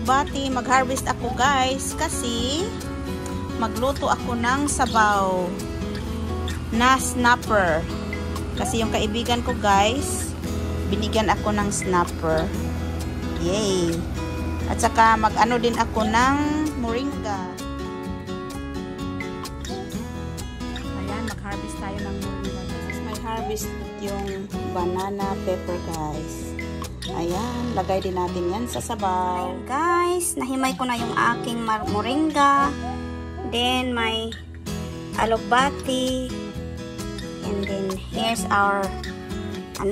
alugbati, mag-harvest ako guys kasi magluto ako ng sabaw na snapper. Kasi yung kaibigan ko guys, binigyan ako ng snapper. Yay! At saka mag-ano din ako ng moringa. Ayan, mag-harvest tayo ng moringa. This is my harvest yung banana pepper guys. Ayan, lagay din natin yan sa sabaw. Ayan guys, nahimay ko na yung aking moringa. Then, my alugbati. And then, here's our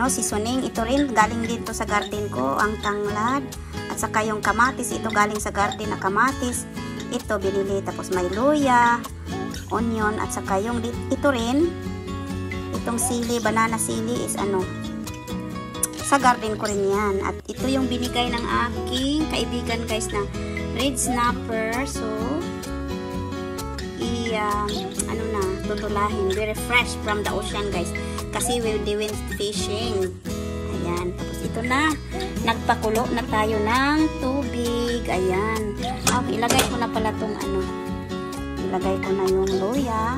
seasoning. Ito rin, galing dito sa garden ko, ang tanglad. At saka yung kamatis, ito galing sa garden na kamatis. Ito, binili. Tapos may luya, onion, at saka yung ito rin, itong sili, banana sili is sa garden ko rin yan. At ito yung binigay ng aking kaibigan guys na red snapper. So, tutulahin. Very fresh from the ocean guys. Kasi we went fishing. Ayan. Tapos ito na. Nagpakulo na tayo ng tubig. Ayan. Ilagay ko na pala itong ilagay ko na yung luya.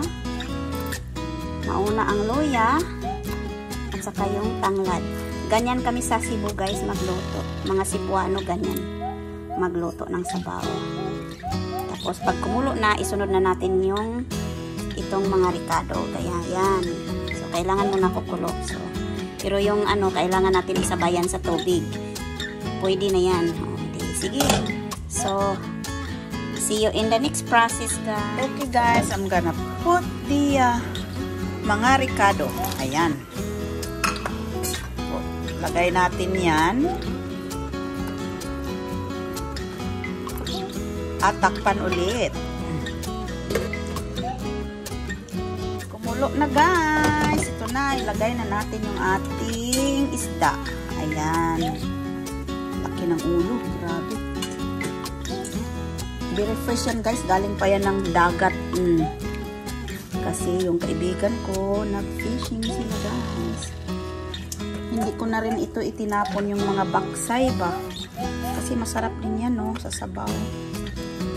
Mauna ang luya. At saka yung tanglad. Ganyan kami sa Cebu guys magluto. Mga Cebuano ganyan. Magluto ng sabaw. Tapos pag kumulo na, isunod na natin yung itong mga ricado. Kaya yan. So kailangan muna kukulo. So, pero yung kailangan natin isabayan sa tubig. Pwede na yan. Sige. So, see you in the next process guys. Okay guys, I'm gonna put the mga ricado. Ayan. Lagay natin yan. At takpan ulit. Kumulo na guys. Ito na. Ilagay na natin yung ating isda. Ayan. Laki ng ulo. Grabe. Very fresh yan guys. Galing pa yan ng dagat. Kasi yung kaibigan ko, nag-fishing sila guys. Hindi ko na rin ito itinapon yung mga baksay ba. Kasi masarap din yan no, sa sabaw.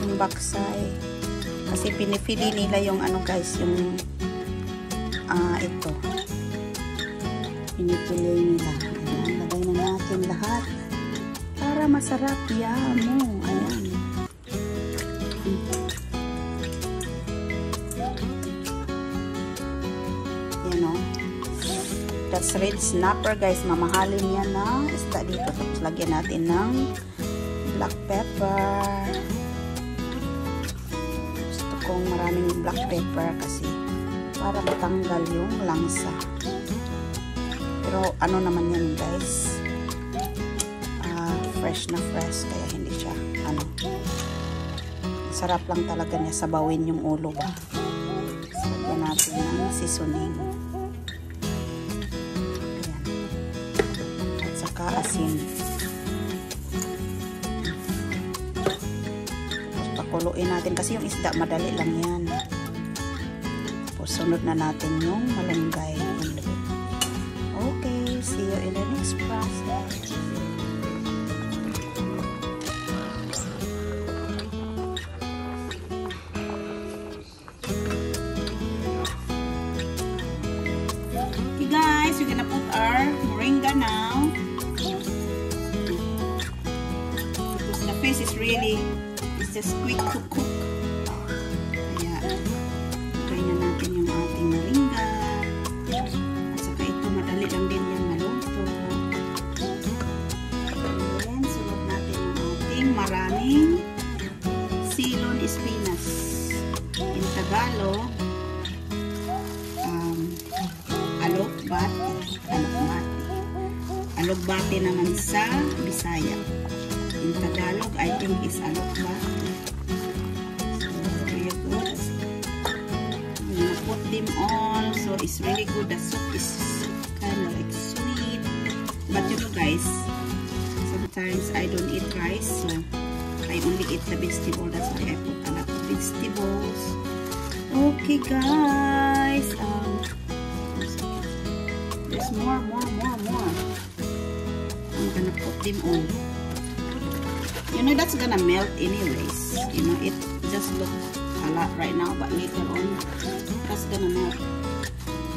Yung baksay. Kasi pinipili nila yung guys, yung ito. Pinipili nila. Ayan, lagay na natin lahat. Para masarap yan mo. Ayan. Yan o. That's red snapper guys. Mamahalin yan na isda dito. Tapos lagyan natin ng black pepper. Gusto kong maraming black pepper kasi para matanggal yung langsa. Pero naman yan guys. Fresh na fresh. Kaya hindi siya sarap lang talaga niya sabawin yung ulo ba. So, lagyan natin ng seasoning. Asin. Tapos pakuluin natin kasi yung isda madali lang yan. Tapos sunod na natin yung malunggay. Okay, see you in the next process. Okay guys, we're gonna put our moringa now. Fish is really, it's just quick to cook. Kaya, try na natin yung ating moringa. At saka ito, madali lang din yan maluto. Then, sunod natin yung ating maraming silon espinas. In Tagalog, alugbati. Alugbati naman sa Bisaya. In Tagalog, I think is alugbati. So, very good. I'm gonna put them all. So, it's really good. The soup is kind of like sweet. But you know guys, sometimes I don't eat rice. So, I only eat the vegetable. That's why I put a lot of vegetables. Okay guys. There's more. I'm gonna put them on. You know, that's gonna melt anyways. You know, it just look a lot right now, but later on, that's gonna melt.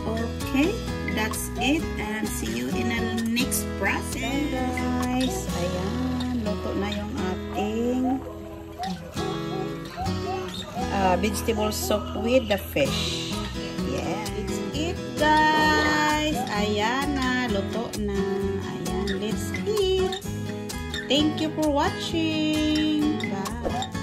Okay, that's it. And see you in the next process. Guys, ayan. Luto na yung ating vegetable soup with the fish. Yeah, it's it, guys. Ayan na, luto na. Ayan, let's eat. Thank you for watching. Bye.